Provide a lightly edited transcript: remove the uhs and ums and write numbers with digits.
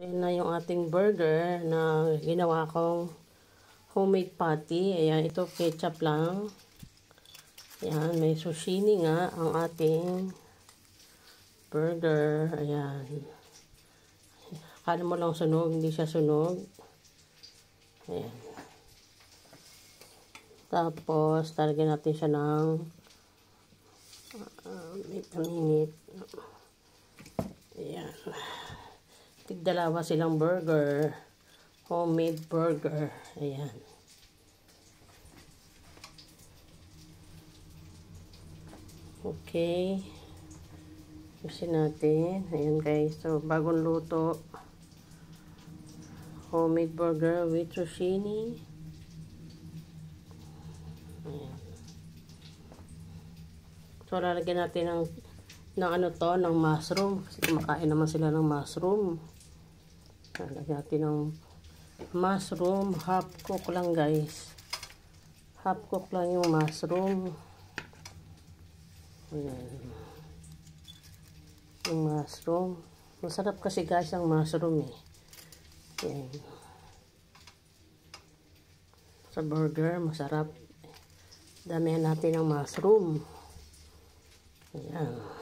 Ayan na yung ating burger na ginawa kong homemade patty. Ayan, ito ketchup lang. Ayan, may sushini nga ang ating burger. Ayan. Akala mo lang sunog, hindi siya sunog. Ayan. Tapos, talagyan natin siya ng minute. Ayan. Tigdalawa silang burger. Homemade burger. Ayan. Okay. Usin natin. Ayan guys. So, bagong luto. Homemade burger with zucchini. Ayan. So, lalagyan natin ng mushroom. Kasi kumakain naman sila ng mushroom. Lalagyan natin ng mushroom. Half cook lang guys. Half cook lang yung mushroom. Ayan. Yung mushroom. Masarap kasi guys ang mushroom eh. Ayan. Sa burger, masarap. Damihan natin ng mushroom. Ayan.